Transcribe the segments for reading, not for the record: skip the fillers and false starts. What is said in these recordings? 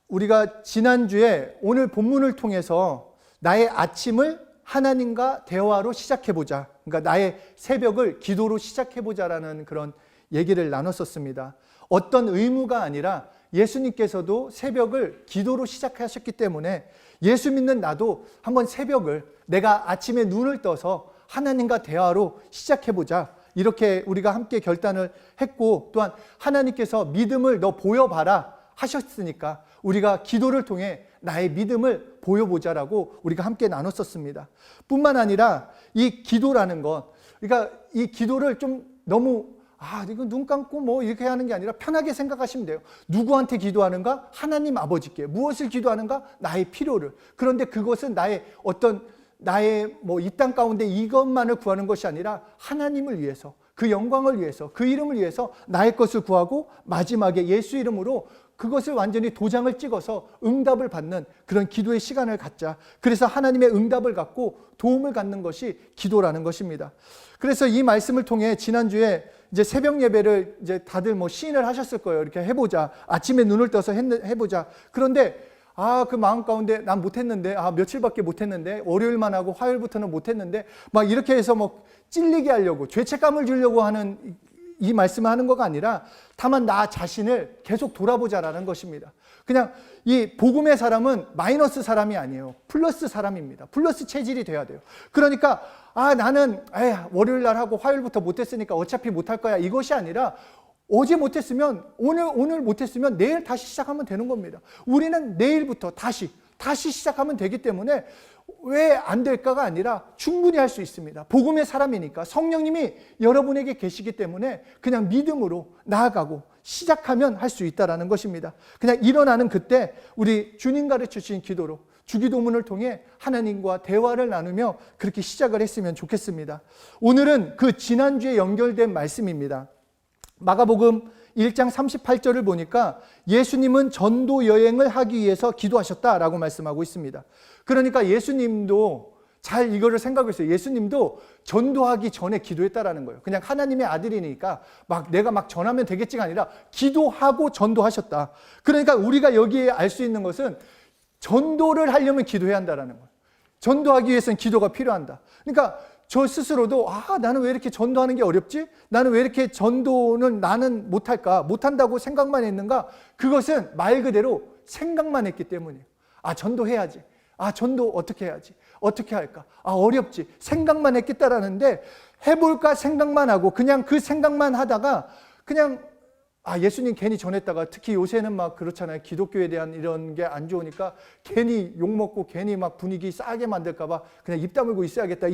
우리가 지난주에 오늘 본문을 통해서 나의 아침을 하나님과 대화로 시작해보자. 그러니까 나의 새벽을 기도로 시작해보자라는 그런 얘기를 나눴었습니다. 어떤 의무가 아니라 예수님께서도 새벽을 기도로 시작하셨기 때문에 예수 믿는 나도 한번 새벽을 내가 아침에 눈을 떠서 하나님과 대화로 시작해보자. 이렇게 우리가 함께 결단을 했고, 또한 하나님께서 믿음을 너 보여봐라 하셨으니까 우리가 기도를 통해 나의 믿음을 보여보자라고 우리가 함께 나눴었습니다. 뿐만 아니라 이 기도라는 것, 그러니까 이 기도를 좀 너무 이거 눈 감고 뭐 이렇게 하는 게 아니라 편하게 생각하시면 돼요. 누구한테 기도하는가? 하나님 아버지께. 무엇을 기도하는가? 나의 필요를. 그런데 그것은 나의 이 땅 가운데 이것만을 구하는 것이 아니라 하나님을 위해서, 그 영광을 위해서, 그 이름을 위해서 나의 것을 구하고 마지막에 예수 이름으로 그것을 완전히 도장을 찍어서 응답을 받는 그런 기도의 시간을 갖자. 그래서 하나님의 응답을 갖고 도움을 갖는 것이 기도라는 것입니다. 그래서 이 말씀을 통해 지난주에 이제 새벽 예배를 이제 다들 시인을 하셨을 거예요. 이렇게 해보자. 아침에 눈을 떠서 해보자. 그런데 그 마음 가운데 난 못했는데, 며칠밖에 못했는데, 월요일만 하고 화요일부터는 못했는데, 막 이렇게 해서 찔리게 하려고, 죄책감을 주려고 하는 이 말씀을 하는 거가 아니라 다만 나 자신을 계속 돌아보자라는 것입니다. 그냥 이 복음의 사람은 마이너스 사람이 아니에요. 플러스 사람입니다. 플러스 체질이 돼야 돼요. 그러니까 나는 월요일 날 하고 화요일부터 못했으니까 어차피 못할 거야, 이것이 아니라 어제 못했으면 오늘 못했으면 내일 다시 시작하면 되는 겁니다. 우리는 내일부터 다시 시작하면 되기 때문에 왜 안 될까가 아니라 충분히 할 수 있습니다. 복음의 사람이니까 성령님이 여러분에게 계시기 때문에 그냥 믿음으로 나아가고 시작하면 할 수 있다는 것입니다. 그냥 일어나는 그때 우리 주님 가르쳐 주신 기도로 주기도문을 통해 하나님과 대화를 나누며 그렇게 시작을 했으면 좋겠습니다. 오늘은 그 지난주에 연결된 말씀입니다. 마가복음 1장 38절을 보니까 예수님은 전도 여행을 하기 위해서 기도하셨다라고 말씀하고 있습니다. 그러니까 예수님도 잘 이거를 생각했어요. 예수님도 전도하기 전에 기도했다라는 거예요. 그냥 하나님의 아들이니까 내가 전하면 되겠지가 아니라 기도하고 전도하셨다. 그러니까 우리가 여기에 알 수 있는 것은 전도를 하려면 기도해야 한다는 거예요. 전도하기 위해서는 기도가 필요한다. 그러니까 저 스스로도 나는 왜 이렇게 전도하는 게 어렵지? 나는 왜 이렇게 전도는 나는 못할까? 못한다고 생각만 했는가? 그것은 말 그대로 생각만 했기 때문이에요. 전도해야지. 전도 어떻게 해야지? 어떻게 할까? 어렵지. 생각만 했겠다라는데 해볼까 생각만 하고 그냥 그 생각만 하다가 그냥 예수님 괜히 전했다가 특히 요새는 그렇잖아요. 기독교에 대한 이런 게 안 좋으니까 괜히 욕먹고 괜히 분위기 싸게 만들까 봐 그냥 입 다물고 있어야겠다.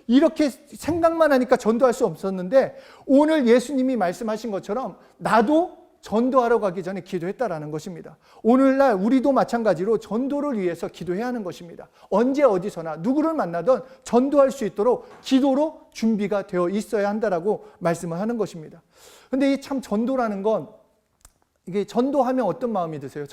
이렇게 생각만 하니까 전도할 수 없었는데 오늘 예수님이 말씀하신 것처럼 나도 전도하러 가기 전에 기도했다라는 것입니다. 오늘날 우리도 마찬가지로 전도를 위해서 기도해야 하는 것입니다. 언제 어디서나 누구를 만나든 전도할 수 있도록 기도로 준비가 되어 있어야 한다라고 말씀을 하는 것입니다. 근데 이 참 전도라는 건 이게 전도하면 어떤 마음이 드세요?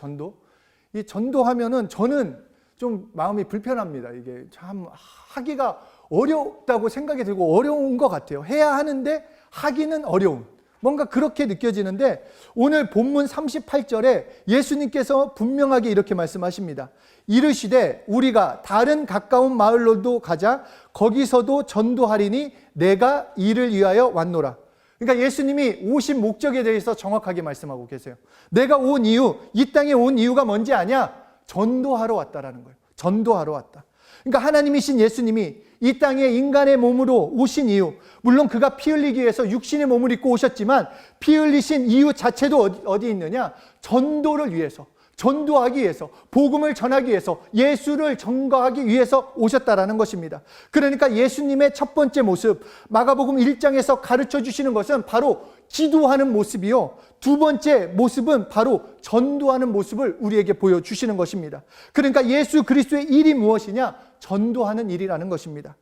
이 전도하면은 저는 좀 마음이 불편합니다. 이게 참 하기가 어렵다고 생각이 들고 어려운 것 같아요. 해야 하는데 하기는 어려운. 뭔가 그렇게 느껴지는데 오늘 본문 38절에 예수님께서 분명하게 이렇게 말씀하십니다. 이르시되 우리가 다른 가까운 마을로도 가자. 거기서도 전도하리니 내가 이를 위하여 왔노라. 그러니까 예수님이 오신 목적에 대해서 정확하게 말씀하고 계세요. 내가 온 이유, 이 땅에 온 이유가 뭔지 아냐? 전도하러 왔다라는 거예요. 전도하러 왔다. 그러니까 하나님이신 예수님이 이 땅에 인간의 몸으로 오신 이유, 물론 그가 피 흘리기 위해서 육신의 몸을 입고 오셨지만 피 흘리신 이유 자체도 어디 있느냐? 전도를 위해서, 전도하기 위해서, 복음을 전하기 위해서, 예수를 전가하기 위해서 오셨다라는 것입니다. 그러니까 예수님의 첫 번째 모습, 마가복음 1장에서 가르쳐 주시는 것은 바로 기도하는 모습이요. 두 번째 모습은 바로 전도하는 모습을 우리에게 보여주시는 것입니다. 그러니까 예수 그리스도의 일이 무엇이냐? 전도하는 일이라는 것입니다.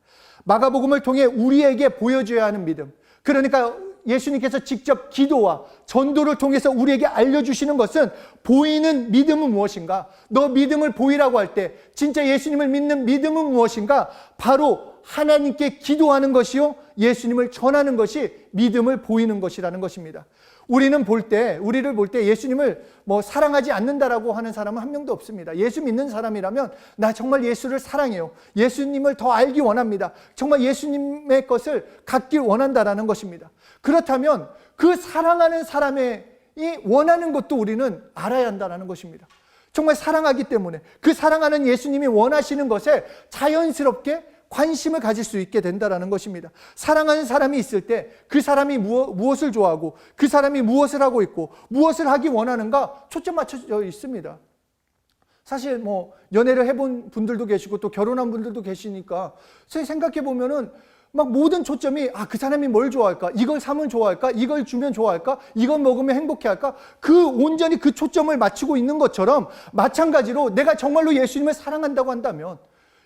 마가복음을 통해 우리에게 보여줘야 하는 믿음. 그러니까 예수님께서 직접 기도와 전도를 통해서 우리에게 알려주시는 것은 보이는 믿음은 무엇인가? 너 믿음을 보이라고 할 때 진짜 예수님을 믿는 믿음은 무엇인가? 바로 하나님께 기도하는 것이요, 예수님을 전하는 것이 믿음을 보이는 것이라는 것입니다. 우리를 볼 때 예수님을 사랑하지 않는다라고 하는 사람은 한 명도 없습니다. 예수 믿는 사람이라면 나 정말 예수를 사랑해요. 예수님을 더 알기 원합니다. 정말 예수님의 것을 갖길 원한다라는 것입니다. 그렇다면 그 사랑하는 사람이 원하는 것도 우리는 알아야 한다는 것입니다. 정말 사랑하기 때문에 그 사랑하는 예수님이 원하시는 것에 자연스럽게 관심을 가질 수 있게 된다는 것입니다. 사랑하는 사람이 있을 때 그 사람이 무엇을 좋아하고 그 사람이 무엇을 하고 있고 무엇을 하기 원하는가 초점 맞춰져 있습니다. 사실 연애를 해본 분들도 계시고 또 결혼한 분들도 계시니까 생각해 보면은 모든 초점이 그 사람이 뭘 좋아할까? 이걸 사면 좋아할까? 이걸 주면 좋아할까? 이걸 먹으면 행복해할까? 온전히 그 초점을 맞추고 있는 것처럼 마찬가지로 내가 정말로 예수님을 사랑한다고 한다면,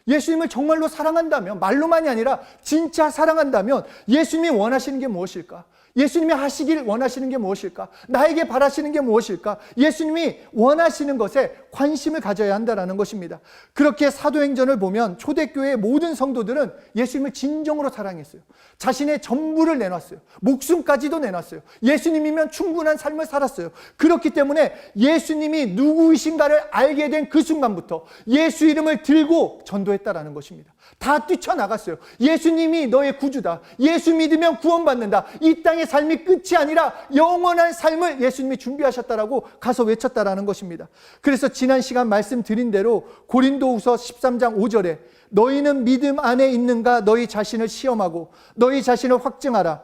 예수님을 정말로 사랑한다면, 말로만이 아니라 진짜 사랑한다면 예수님이 원하시는 게 무엇일까? 예수님이 하시길 원하시는 게 무엇일까? 나에게 바라시는 게 무엇일까? 예수님이 원하시는 것에 관심을 가져야 한다는 것입니다. 그렇게 사도행전을 보면 초대교회의 모든 성도들은 예수님을 진정으로 사랑했어요. 자신의 전부를 내놨어요. 목숨까지도 내놨어요. 예수님이면 충분한 삶을 살았어요. 그렇기 때문에 예수님이 누구이신가를 알게 된 그 순간부터 예수 이름을 들고 전도했다라는 것입니다. 다 뛰쳐나갔어요. 예수님이 너의 구주다. 예수 믿으면 구원받는다. 이 땅의 삶이 끝이 아니라 영원한 삶을 예수님이 준비하셨다라고 가서 외쳤다라는 것입니다. 그래서 지난 시간 말씀드린 대로 고린도후서 13장 5절에 너희는 믿음 안에 있는가 너희 자신을 시험하고 너희 자신을 확증하라.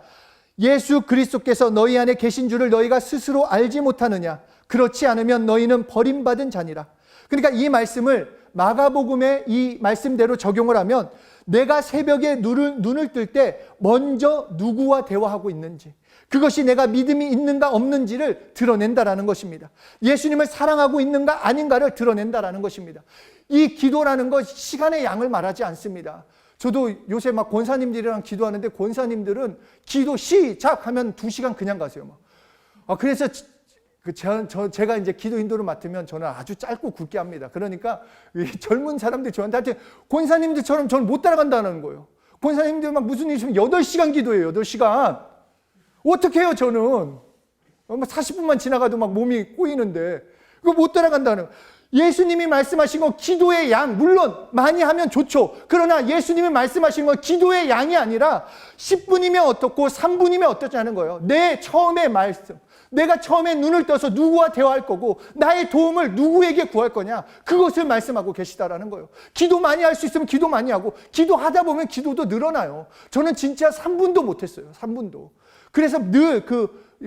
예수 그리스도께서 너희 안에 계신 줄을 너희가 스스로 알지 못하느냐. 그렇지 않으면 너희는 버림받은 자니라. 그러니까 이 말씀을 마가복음의 이 말씀대로 적용을 하면 내가 새벽에 눈을 뜰 때 먼저 누구와 대화하고 있는지, 그것이 내가 믿음이 있는가 없는지를 드러낸다라는 것입니다. 예수님을 사랑하고 있는가 아닌가를 드러낸다라는 것입니다. 이 기도라는 것 시간의 양을 말하지 않습니다. 저도 요새 권사님들이랑 기도하는데 권사님들은 기도 시작하면 2시간 그냥 가세요. 그래서 제가 이제 기도 인도를 맡으면 저는 아주 짧고 굵게 합니다. 그러니까 젊은 사람들 저한테 권사님들처럼 저는 못 따라간다는 거예요. 권사님들 무슨 일 있으면 8시간 기도해요. 8시간. 어떻게 해요, 저는? 40분만 지나가도 몸이 꼬이는데. 그거 못 따라간다는 거예요. 예수님이 말씀하신 건 기도의 양, 물론 많이 하면 좋죠. 그러나 예수님이 말씀하신 건 기도의 양이 아니라 10분이면 어떻고 3분이면 어떻냐는 거예요. 내 처음의 말씀. 내가 처음에 눈을 떠서 누구와 대화할 거고 나의 도움을 누구에게 구할 거냐, 그것을 말씀하고 계시다라는 거예요. 기도 많이 할 수 있으면 기도 많이 하고 기도하다 보면 기도도 늘어나요. 저는 진짜 3분도 못했어요. 3분도. 그래서 늘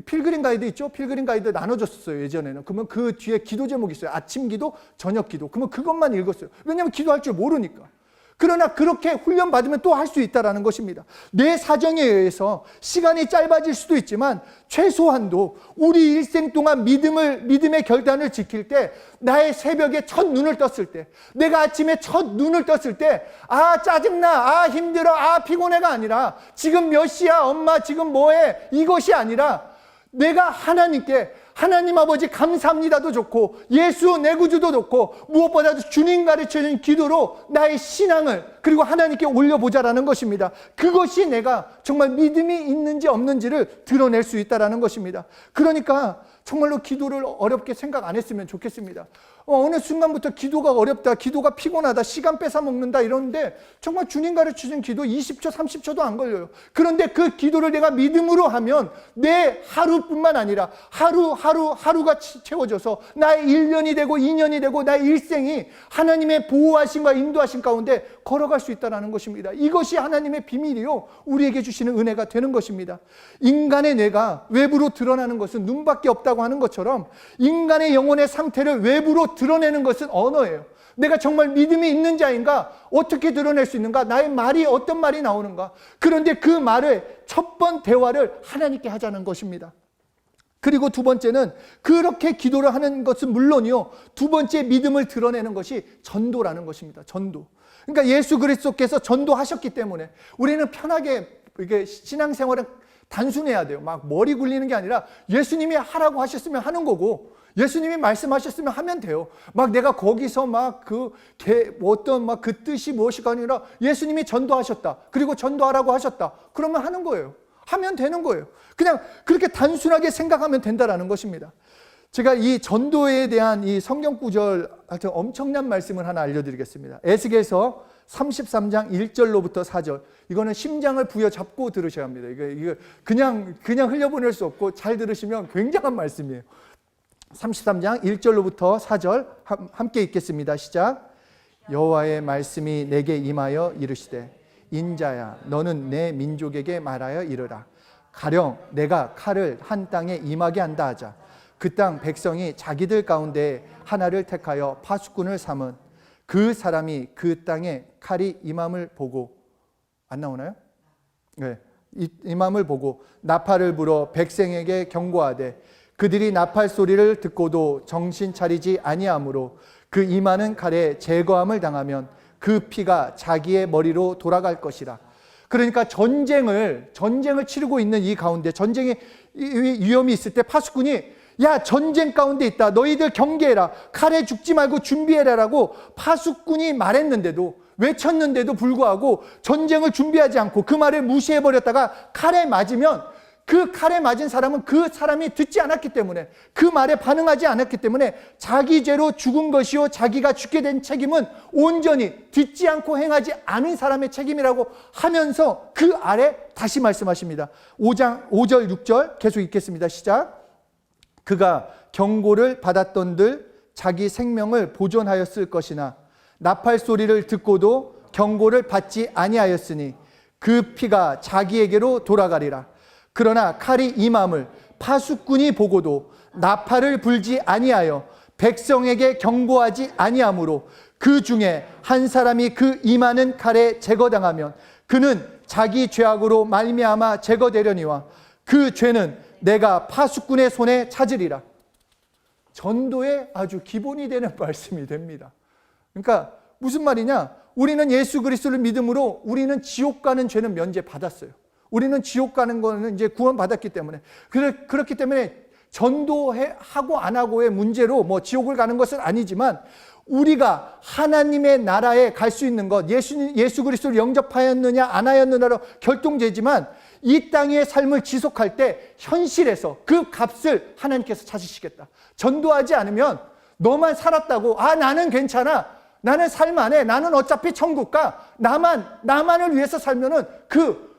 필그림 가이드 있죠? 필그림 가이드 나눠줬었어요, 예전에는. 그러면 그 뒤에 기도 제목이 있어요. 아침 기도, 저녁 기도. 그러면 그것만 읽었어요. 왜냐하면 기도할 줄 모르니까. 그러나 그렇게 훈련받으면 또 할 수 있다는 것입니다. 내 사정에 의해서 시간이 짧아질 수도 있지만 최소한도 우리 일생 동안 믿음의 결단을 지킬 때, 나의 새벽에 첫 눈을 떴을 때, 내가 아침에 첫 눈을 떴을 때 짜증나, 힘들어, 피곤해가 아니라 지금 몇 시야, 엄마 지금 뭐해, 이것이 아니라 내가 하나님께 하나님 아버지 감사합니다도 좋고 예수 내 구주도 좋고 무엇보다도 주님 가르쳐준 기도로 나의 신앙을 그리고 하나님께 올려보자라는 것입니다. 그것이 내가 정말 믿음이 있는지 없는지를 드러낼 수 있다는 것입니다. 그러니까 정말로 기도를 어렵게 생각 안 했으면 좋겠습니다. 어느 순간부터 기도가 어렵다, 기도가 피곤하다, 시간 뺏어먹는다 이러는데 정말 주님 가르쳐준 기도 20초, 30초도 안 걸려요. 그런데 그 기도를 내가 믿음으로 하면 내 하루뿐만 아니라 하루가 채워져서 나의 1년이 되고 2년이 되고 나의 일생이 하나님의 보호하심과 인도하심 가운데 걸어갈 수 있다는 것입니다. 이것이 하나님의 비밀이요, 우리에게 주시는 은혜가 되는 것입니다. 인간의 뇌가 외부로 드러나는 것은 눈밖에 없다고 하는 것처럼 인간의 영혼의 상태를 외부로 드러내는 것은 언어예요. 내가 정말 믿음이 있는 자인가? 어떻게 드러낼 수 있는가? 나의 말이 어떤 말이 나오는가? 그런데 그 말을 첫 번 대화를 하나님께 하자는 것입니다. 그리고 두 번째는 그렇게 기도를 하는 것은 물론이요, 두 번째 믿음을 드러내는 것이 전도라는 것입니다. 전도. 그러니까 예수 그리스도께서 전도하셨기 때문에 우리는 편하게 이게 신앙생활은 단순해야 돼요. 머리 굴리는 게 아니라 예수님이 하라고 하셨으면 하는 거고 예수님이 말씀하셨으면 하면 돼요. 내가 거기서 어떤 그 뜻이 무엇이가 아니라 예수님이 전도하셨다. 그리고 전도하라고 하셨다. 그러면 하는 거예요. 하면 되는 거예요. 그냥 그렇게 단순하게 생각하면 된다라는 것입니다. 제가 이 전도에 대한 이 성경 구절 하여튼 엄청난 말씀을 하나 알려드리겠습니다. 에스겔서 33장 1절로부터 4절. 이거는 심장을 부여잡고 들으셔야 합니다. 이거 그냥 흘려보낼 수 없고 잘 들으시면 굉장한 말씀이에요. 33장 1절로부터 4절 함께 읽겠습니다. 시작. 여호와의 말씀이 내게 임하여 이르시되 인자야 너는 내 민족에게 말하여 이르라. 가령 내가 칼을 한 땅에 임하게 한다 하자. 그 땅 백성이 자기들 가운데 하나를 택하여 파수꾼을 삼은 그 사람이 그 땅에 칼이 임함을 보고, 안 나오나요? 네, 임함을 보고 나팔을 불어 백성에게 경고하되 그들이 나팔 소리를 듣고도 정신 차리지 아니하므로 그 임하는 칼에 제거함을 당하면 그 피가 자기의 머리로 돌아갈 것이라. 그러니까 전쟁을 치르고 있는 이 가운데 전쟁의 위험이 있을 때 파수꾼이 야 전쟁 가운데 있다 너희들 경계해라 칼에 죽지 말고 준비해라라고 파수꾼이 말했는데도 외쳤는데도 불구하고 전쟁을 준비하지 않고 그 말을 무시해버렸다가 칼에 맞으면 그 칼에 맞은 사람은 그 사람이 듣지 않았기 때문에 그 말에 반응하지 않았기 때문에 자기 죄로 죽은 것이요 자기가 죽게 된 책임은 온전히 듣지 않고 행하지 않은 사람의 책임이라고 하면서 그 아래 다시 말씀하십니다. 5장 5절 6절 계속 읽겠습니다. 시작. 그가 경고를 받았던들 자기 생명을 보존하였을 것이나 나팔 소리를 듣고도 경고를 받지 아니하였으니 그 피가 자기에게로 돌아가리라. 그러나 칼이 임함을 파수꾼이 보고도 나팔을 불지 아니하여 백성에게 경고하지 아니하므로 그 중에 한 사람이 그 임하는 칼에 제거당하면 그는 자기 죄악으로 말미암아 제거되려니와 그 죄는 내가 파수꾼의 손에 찾으리라. 전도의 아주 기본이 되는 말씀이 됩니다. 그러니까 무슨 말이냐? 우리는 예수 그리스도를 믿음으로 우리는 지옥 가는 죄는 면제받았어요. 우리는 지옥 가는 거는 이제 구원받았기 때문에 그렇기 때문에 전도하고 안 하고의 문제로 뭐 지옥을 가는 것은 아니지만 우리가 하나님의 나라에 갈 수 있는 것 예수 그리스도를 영접하였느냐 안 하였느냐로 결정되지만 이 땅의 삶을 지속할 때 현실에서 그 값을 하나님께서 찾으시겠다. 전도하지 않으면 너만 살았다고 나는 괜찮아 나는 삶 안 해 나는 어차피 천국 가 나만을 위해서 살면은 그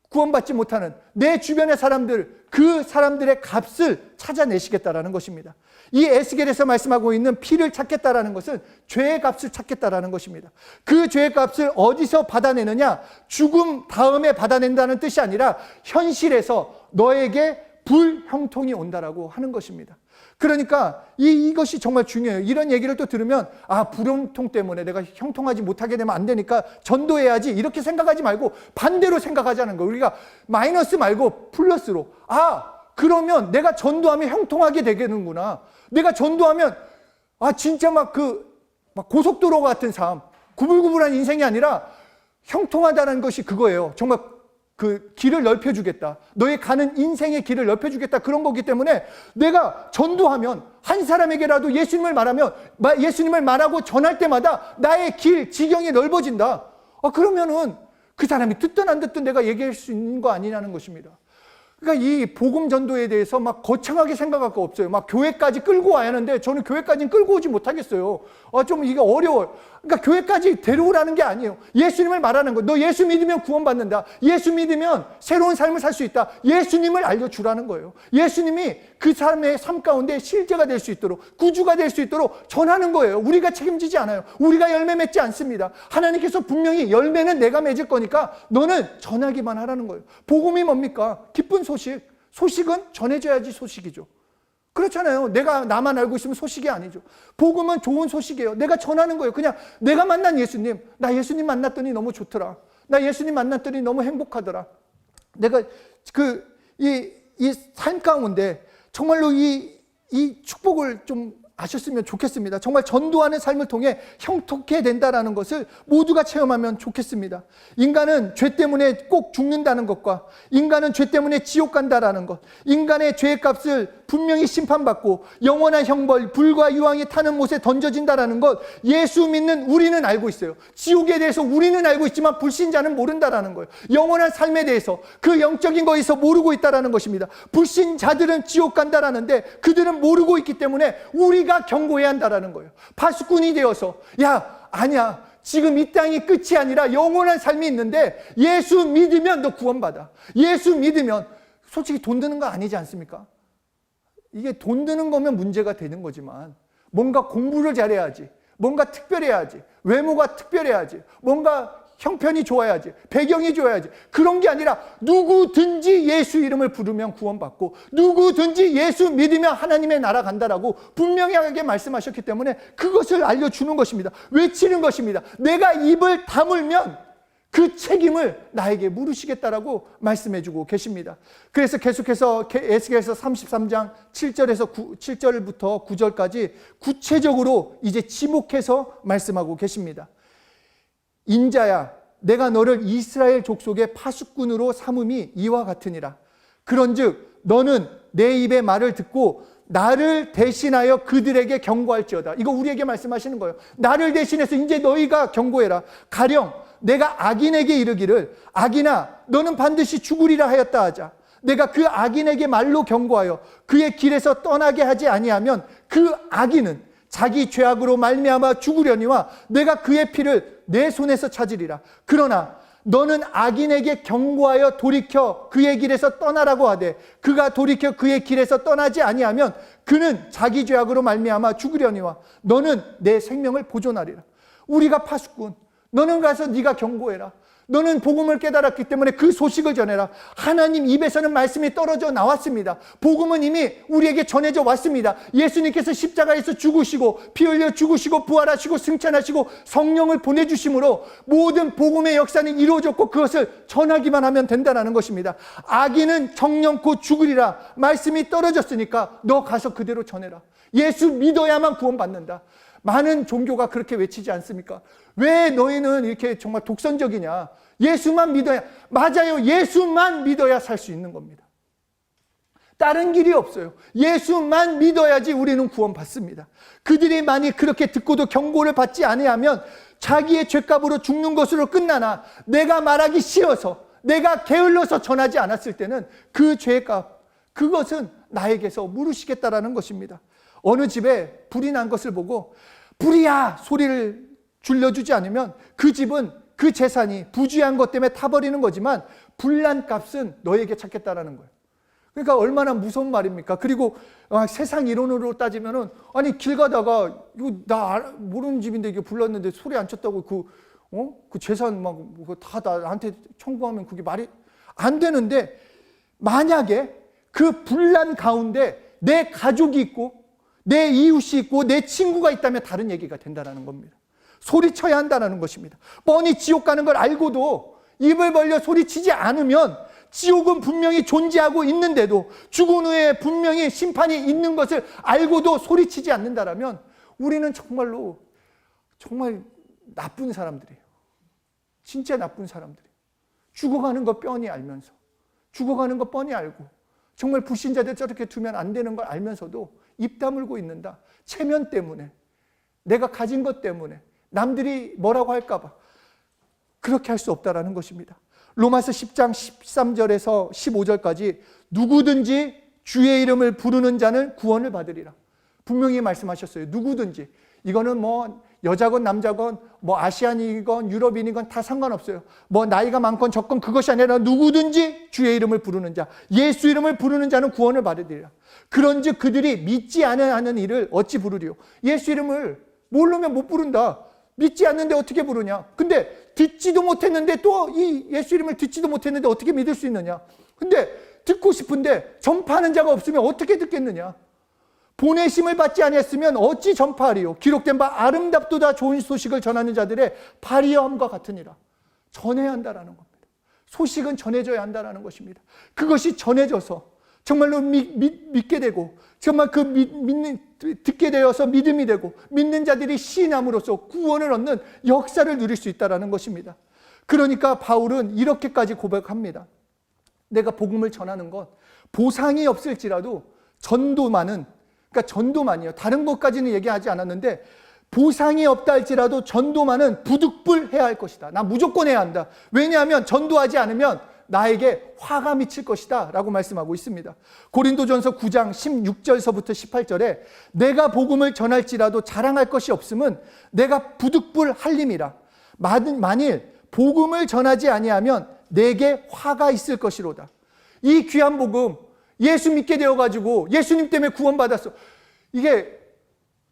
구원받지 못하는 내 주변의 사람들 그 사람들의 값을 찾아내시겠다라는 것입니다. 이 에스겔에서 말씀하고 있는 피를 찾겠다라는 것은 죄의 값을 찾겠다라는 것입니다. 그 죄의 값을 어디서 받아내느냐? 죽음 다음에 받아낸다는 뜻이 아니라 현실에서 너에게 불형통이 온다라고 하는 것입니다. 그러니까 이것이 정말 중요해요. 이런 얘기를 또 들으면 불형통 때문에 내가 형통하지 못하게 되면 안 되니까 전도해야지 이렇게 생각하지 말고 반대로 생각하자는 거예요. 우리가 마이너스 말고 플러스로 그러면 내가 전도하면 형통하게 되겠는구나. 내가 전도하면 진짜 막 고속도로 같은 삶 구불구불한 인생이 아니라 형통하다는 것이 그거예요. 정말 그 길을 넓혀주겠다. 너의 가는 인생의 길을 넓혀주겠다. 그런 거기 때문에 내가 전도하면 한 사람에게라도 예수님을 말하고 전할 때마다 나의 길, 지경이 넓어진다. 그러면은 그 사람이 듣든 안 듣든 내가 얘기할 수 있는 거 아니냐는 것입니다. 그러니까 이 복음 전도에 대해서 막 거창하게 생각할 거 없어요. 막 교회까지 끌고 와야 하는데 저는 교회까지는 끌고 오지 못하겠어요. 좀 이게 어려워요. 그러니까 교회까지 데려오라는 게 아니에요. 예수님을 말하는 거. 너 예수 믿으면 구원받는다. 예수 믿으면 새로운 삶을 살 수 있다. 예수님을 알려주라는 거예요. 예수님이 그 사람의 삶 가운데 실제가 될 수 있도록 구주가 될 수 있도록 전하는 거예요. 우리가 책임지지 않아요. 우리가 열매 맺지 않습니다. 하나님께서 분명히 열매는 내가 맺을 거니까 너는 전하기만 하라는 거예요. 복음이 뭡니까? 기쁜 소식은 전해져야지 소식이죠. 그렇잖아요. 나만 알고 있으면 소식이 아니죠. 복음은 좋은 소식이에요. 내가 전하는 거예요. 그냥 내가 만난 예수님, 나 예수님 만났더니 너무 좋더라. 나 예수님 만났더니 너무 행복하더라. 내가 이 삶 가운데 정말로 이 축복을 좀 아셨으면 좋겠습니다. 정말 전도하는 삶을 통해 형통케 된다는 것을 모두가 체험하면 좋겠습니다. 인간은 죄 때문에 꼭 죽는다는 것과 인간은 죄 때문에 지옥 간다라는 것, 인간의 죄의 값을 분명히 심판받고 영원한 형벌, 불과 유황이 타는 못에 던져진다라는 것, 예수 믿는 우리는 알고 있어요. 지옥에 대해서 우리는 알고 있지만 불신자는 모른다라는 거예요. 영원한 삶에 대해서, 그 영적인 거에서 모르고 있다라는 것입니다. 불신자들은 지옥 간다라는데 그들은 모르고 있기 때문에 우리가 경고해야 한다라는 거예요. 파수꾼이 되어서, 야, 아니야, 지금 이 땅이 끝이 아니라 영원한 삶이 있는데 예수 믿으면 너 구원받아. 예수 믿으면, 솔직히 돈 드는 거 아니지 않습니까? 이게 돈 드는 거면 문제가 되는 거지만 뭔가 공부를 잘해야지, 뭔가 특별해야지, 외모가 특별해야지, 뭔가 형편이 좋아야지, 배경이 좋아야지, 그런 게 아니라 누구든지 예수 이름을 부르면 구원받고 누구든지 예수 믿으면 하나님의 나라 간다라고 분명하게 말씀하셨기 때문에 그것을 알려주는 것입니다. 외치는 것입니다. 내가 입을 다물면 그 책임을 나에게 물으시겠다라고 말씀해주고 계십니다. 그래서 계속해서 에스겔서 33장 7절부터 9절까지 구체적으로 이제 지목해서 말씀하고 계십니다. 인자야, 내가 너를 이스라엘 족속의 파수꾼으로 삼음이 이와 같으니라. 그런즉 너는 내 입의 말을 듣고 나를 대신하여 그들에게 경고할지어다. 이거 우리에게 말씀하시는 거예요. 나를 대신해서 이제 너희가 경고해라. 가령 내가 악인에게 이르기를, 악인아 너는 반드시 죽으리라 하였다 하자. 내가 그 악인에게 말로 경고하여 그의 길에서 떠나게 하지 아니하면 그 악인은 자기 죄악으로 말미암아 죽으려니와 내가 그의 피를 내 손에서 찾으리라. 그러나 너는 악인에게 경고하여 돌이켜 그의 길에서 떠나라고 하되 그가 돌이켜 그의 길에서 떠나지 아니하면 그는 자기 죄악으로 말미암아 죽으려니와 너는 내 생명을 보존하리라. 우리가 파수꾼, 너는 가서 네가 경고해라. 너는 복음을 깨달았기 때문에 그 소식을 전해라. 하나님 입에서는 말씀이 떨어져 나왔습니다. 복음은 이미 우리에게 전해져 왔습니다. 예수님께서 십자가에서 죽으시고 피 흘려 죽으시고 부활하시고 승천하시고 성령을 보내주심으로 모든 복음의 역사는 이루어졌고 그것을 전하기만 하면 된다는 것입니다. 악인은 정령코 죽으리라 말씀이 떨어졌으니까 너 가서 그대로 전해라. 예수 믿어야만 구원받는다. 많은 종교가 그렇게 외치지 않습니까? 왜 너희는 이렇게 정말 독선적이냐? 예수만 믿어야, 맞아요. 예수만 믿어야 살 수 있는 겁니다. 다른 길이 없어요. 예수만 믿어야지 우리는 구원받습니다. 그들이 만약 그렇게 듣고도 경고를 받지 아니하면 자기의 죄값으로 죽는 것으로 끝나나 내가 말하기 싫어서, 내가 게을러서 전하지 않았을 때는 그 죄값, 그것은 나에게서 물으시겠다라는 것입니다. 어느 집에 불이 난 것을 보고 불이야 소리를 줄여주지 않으면 그 집은 그 재산이 부주의한 것 때문에 타버리는 거지만 불난 값은 너에게 찾겠다라는 거예요. 그러니까 얼마나 무서운 말입니까? 그리고 세상 이론으로 따지면은, 아니 길 가다가 이거 나 모르는 집인데 이게 불났는데 소리 안 쳤다고 그 재산 막 다 나한테 청구하면 그게 말이 안 되는데, 만약에 그 불난 가운데 내 가족이 있고 내 이웃이 있고 내 친구가 있다면 다른 얘기가 된다는 겁니다. 소리쳐야 한다는 것입니다. 뻔히 지옥 가는 걸 알고도 입을 벌려 소리치지 않으면 지옥은 분명히 존재하고 있는데도, 죽은 후에 분명히 심판이 있는 것을 알고도 소리치지 않는다면 우리는 정말로 정말 나쁜 사람들이에요. 진짜 나쁜 사람들이에요. 죽어가는 거 뻔히 알면서, 죽어가는 거 뻔히 알고 정말 불신자들 저렇게 두면 안 되는 걸 알면서도 입 다물고 있는다. 체면 때문에, 내가 가진 것 때문에, 남들이 뭐라고 할까 봐 그렇게 할 수 없다라는 것입니다. 로마서 10장 13절에서 15절까지 누구든지 주의 이름을 부르는 자는 구원을 받으리라. 분명히 말씀하셨어요. 누구든지. 이거는 뭐 여자건 남자건 뭐 아시안이건 유럽인이건 다 상관없어요. 뭐 나이가 많건 적건 그것이 아니라 누구든지 주의 이름을 부르는 자, 예수 이름을 부르는 자는 구원을 받으리라. 그런즉 그들이 믿지 않는 이를 어찌 부르리요? 예수 이름을 모르면 못 부른다. 믿지 않는데 어떻게 부르냐? 근데 듣지도 못했는데, 또 이 예수 이름을 듣지도 못했는데 어떻게 믿을 수 있느냐? 근데 듣고 싶은데 전파하는 자가 없으면 어떻게 듣겠느냐? 보내심을 받지 아니했으면 어찌 전파하리요? 기록된 바 아름답도다 좋은 소식을 전하는 자들의 발휘함과 같으니라. 전해야 한다라는 겁니다. 소식은 전해져야 한다라는 것입니다. 그것이 전해져서 정말로 믿게 되고, 정말 듣게 되어서 믿음이 되고, 믿는 자들이 시인함으로써 구원을 얻는 역사를 누릴 수 있다는 것입니다. 그러니까 바울은 이렇게까지 고백합니다. 내가 복음을 전하는 것, 보상이 없을지라도 전도만은, 그러니까 전도만이요. 다른 것까지는 얘기하지 않았는데 보상이 없다 할지라도 전도만은 부득불 해야 할 것이다. 나 무조건 해야 한다. 왜냐하면 전도하지 않으면 나에게 화가 미칠 것이다 라고 말씀하고 있습니다. 고린도전서 9장 16절서부터 18절에 내가 복음을 전할지라도 자랑할 것이 없음은 내가 부득불 할림이라. 만일 복음을 전하지 아니하면 내게 화가 있을 것이로다. 이 귀한 복음, 예수 믿게 되어가지고 예수님 때문에 구원받았어. 이게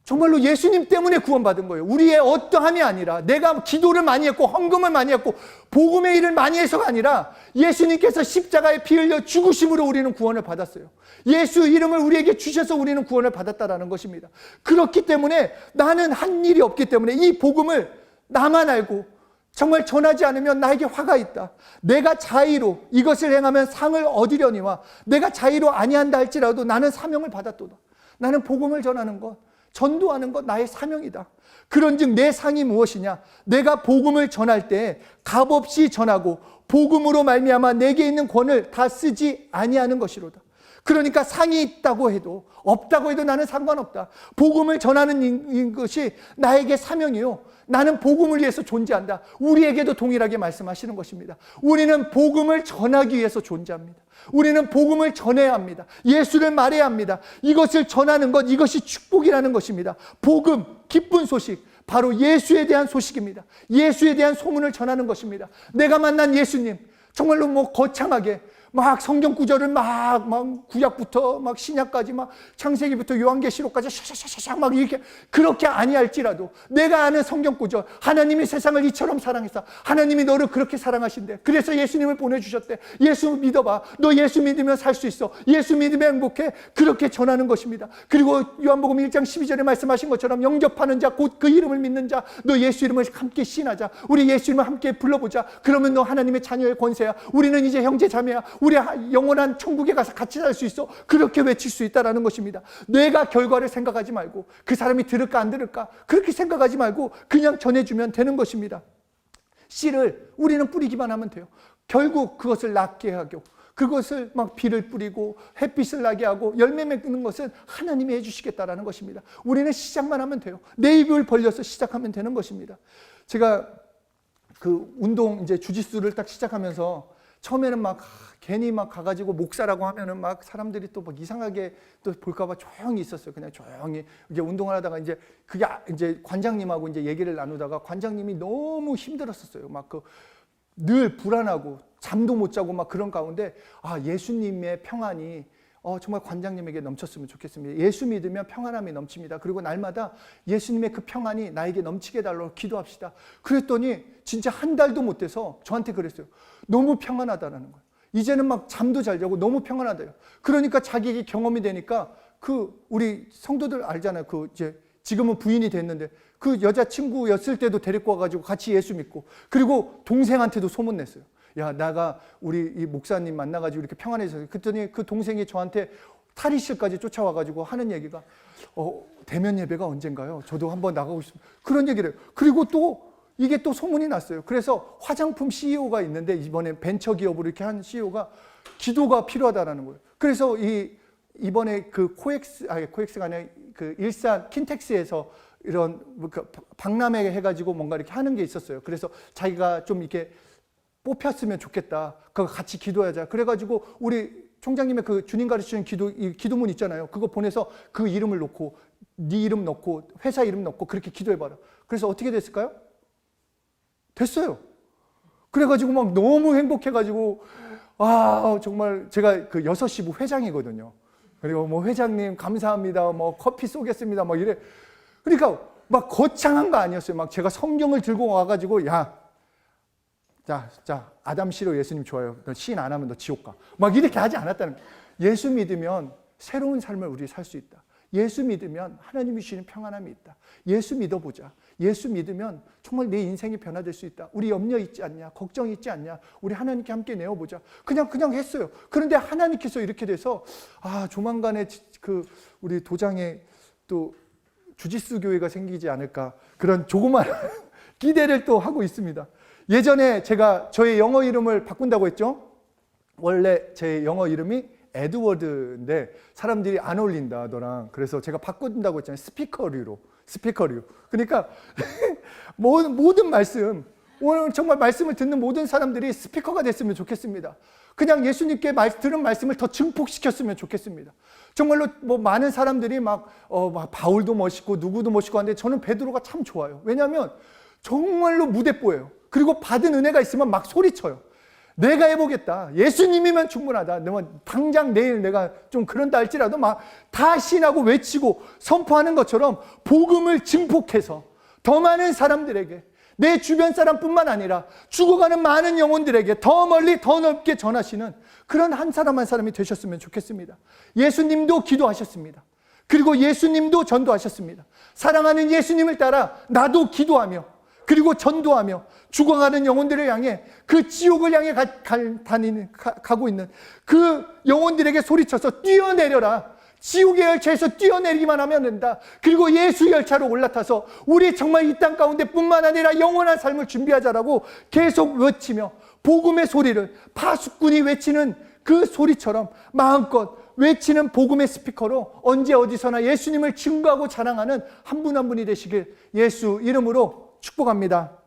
정말로 예수님 때문에 구원받은 거예요. 우리의 어떠함이 아니라, 내가 기도를 많이 했고 헌금을 많이 했고 복음의 일을 많이 해서가 아니라 예수님께서 십자가에 피 흘려 죽으심으로 우리는 구원을 받았어요. 예수 이름을 우리에게 주셔서 우리는 구원을 받았다라는 것입니다. 그렇기 때문에 나는 한 일이 없기 때문에 이 복음을 나만 알고 정말 전하지 않으면 나에게 화가 있다. 내가 자의로 이것을 행하면 상을 얻으려니와 내가 자의로 아니한다 할지라도 나는 사명을 받았도다. 나는 복음을 전하는 것, 전도하는 것 나의 사명이다. 그런즉 내 상이 무엇이냐? 내가 복음을 전할 때 값없이 전하고 복음으로 말미암아 내게 있는 권을 다 쓰지 아니하는 것이로다. 그러니까 상이 있다고 해도 없다고 해도 나는 상관없다. 복음을 전하는 것이 나에게 사명이요, 나는 복음을 위해서 존재한다. 우리에게도 동일하게 말씀하시는 것입니다. 우리는 복음을 전하기 위해서 존재합니다. 우리는 복음을 전해야 합니다. 예수를 말해야 합니다. 이것을 전하는 것, 이것이 축복이라는 것입니다. 복음, 기쁜 소식, 바로 예수에 대한 소식입니다. 예수에 대한 소문을 전하는 것입니다. 내가 만난 예수님, 정말로 거창하게 막 성경 구절을 막 구약부터 막 신약까지 막 창세기부터 요한계시록까지 샤샤샤샤 막 이렇게, 그렇게 아니할지라도 내가 아는 성경 구절, 하나님이 세상을 이처럼 사랑했다. 하나님이 너를 그렇게 사랑하신대. 그래서 예수님을 보내주셨대. 예수 믿어봐. 너 예수 믿으면 살 수 있어. 예수 믿으면 행복해. 그렇게 전하는 것입니다. 그리고 요한복음 1장 12절에 말씀하신 것처럼 영접하는 자, 곧 그 이름을 믿는 자, 너 예수 이름을 함께 신하자. 우리 예수 이름을 함께 불러보자. 그러면 너 하나님의 자녀의 권세야. 우리는 이제 형제 자매야. 우리 영원한 천국에 가서 같이 살 수 있어. 그렇게 외칠 수 있다는 것입니다. 내가 결과를 생각하지 말고, 그 사람이 들을까 안 들을까 그렇게 생각하지 말고 그냥 전해주면 되는 것입니다. 씨를 우리는 뿌리기만 하면 돼요. 결국 그것을 낫게 하고, 그것을 막 비를 뿌리고 햇빛을 나게 하고 열매 맺는 것은 하나님이 해주시겠다라는 것입니다. 우리는 시작만 하면 돼요. 내 입을 벌려서 시작하면 되는 것입니다. 제가 그 운동 이제 주짓수를 딱 시작하면서 처음에는 막 괜히 막 가가지고 목사라고 하면은 막 사람들이 또 막 이상하게 또 볼까봐 조용히 있었어요. 그냥 조용히 이제 운동을 하다가 이제 그게 이제 관장님하고 이제 얘기를 나누다가 관장님이 너무 힘들었었어요. 막 늘 불안하고 잠도 못 자고 막 그런 가운데 예수님의 평안이 정말 관장님에게 넘쳤으면 좋겠습니다. 예수 믿으면 평안함이 넘칩니다. 그리고 날마다 예수님의 그 평안이 나에게 넘치게 달라고 기도합시다. 그랬더니 진짜 한 달도 못 돼서 저한테 그랬어요. 너무 평안하다라는 거예요. 이제는 막 잠도 잘 자고 너무 평안하대요. 그러니까 자기에게 경험이 되니까 우리 성도들 알잖아요. 이제 지금은 부인이 됐는데 그 여자친구였을 때도 데리고 와가지고 같이 예수 믿고, 그리고 동생한테도 소문냈어요. 야, 나가 우리 이 목사님 만나가지고 이렇게 평안해졌어요. 그랬더니 그 동생이 저한테 탈의실까지 쫓아와가지고 하는 얘기가 대면 예배가 언젠가요? 저도 한번 나가고 싶습니다. 그런 얘기를 해요. 그리고 또 이게 또 소문이 났어요. 그래서 화장품 CEO가 있는데 이번에 벤처기업으로 이렇게 한 CEO가 기도가 필요하다라는 거예요. 그래서 이번에 코엑스가 아니라 그 일산 킨텍스에서 이런 박람회 해가지고 뭔가 이렇게 하는 게 있었어요. 그래서 자기가 좀 이렇게 뽑혔으면 좋겠다. 그거 같이 기도하자. 그래가지고 우리 총장님의 그 주님 가르치는 기도문 있잖아요. 그거 보내서 그 이름을 넣고, 네 이름 넣고, 회사 이름 넣고 그렇게 기도해봐라. 그래서 어떻게 됐을까요? 됐어요. 그래가지고 막 너무 행복해가지고, 정말 제가 그 6시부 회장이거든요. 그리고 뭐 회장님 감사합니다. 뭐 커피 쏘겠습니다. 막 이래. 그러니까 막 거창한 거 아니었어요. 막 제가 성경을 들고 와가지고 자, 아담 씨로 예수님 좋아요. 너 시인 안 하면 너 지옥 가. 막 이렇게 하지 않았다는 거예요. 예수 믿으면 새로운 삶을 우리 살 수 있다. 예수 믿으면 하나님이 주시는 평안함이 있다. 예수 믿어보자. 예수 믿으면 정말 내 인생이 변화될 수 있다. 우리 염려 있지 않냐? 걱정 있지 않냐? 우리 하나님께 함께 내어보자. 그냥 했어요. 그런데 하나님께서 이렇게 돼서 조만간에 우리 도장에 또 주짓수 교회가 생기지 않을까, 그런 조그만 기대를 또 하고 있습니다. 예전에 제가 저의 영어 이름을 바꾼다고 했죠. 원래 제 영어 이름이 에드워드인데 사람들이 안 어울린다 너랑. 그래서 제가 바꾼다고 했잖아요. 스피커류로. 그러니까 모든 말씀, 오늘 정말 말씀을 듣는 모든 사람들이 스피커가 됐으면 좋겠습니다. 그냥 예수님께 들은 말씀을 더 증폭시켰으면 좋겠습니다. 정말로 뭐 많은 사람들이 막 바울도 멋있고 누구도 멋있고 하는데 저는 베드로가 참 좋아요. 왜냐하면 정말로 무대뽀예요. 그리고 받은 은혜가 있으면 막 소리쳐요. 내가 해보겠다. 예수님이면 충분하다. 당장 내일 내가 좀 그런다 할지라도 막 다 신하고 외치고 선포하는 것처럼 복음을 증폭해서 더 많은 사람들에게, 내 주변 사람뿐만 아니라 죽어가는 많은 영혼들에게 더 멀리 더 넓게 전하시는 그런 한 사람 한 사람이 되셨으면 좋겠습니다. 예수님도 기도하셨습니다. 그리고 예수님도 전도하셨습니다. 사랑하는 예수님을 따라 나도 기도하며 그리고 전도하며 죽어가는 영혼들을 향해, 그 지옥을 향해 가고 있는 그 영혼들에게 소리쳐서 뛰어내려라. 지옥의 열차에서 뛰어내리기만 하면 된다. 그리고 예수 열차로 올라타서 우리 정말 이 땅 가운데 뿐만 아니라 영원한 삶을 준비하자라고 계속 외치며 복음의 소리를 파수꾼이 외치는 그 소리처럼 마음껏 외치는 복음의 스피커로 언제 어디서나 예수님을 증거하고 자랑하는 한 분 한 분이 되시길 예수 이름으로 축복합니다.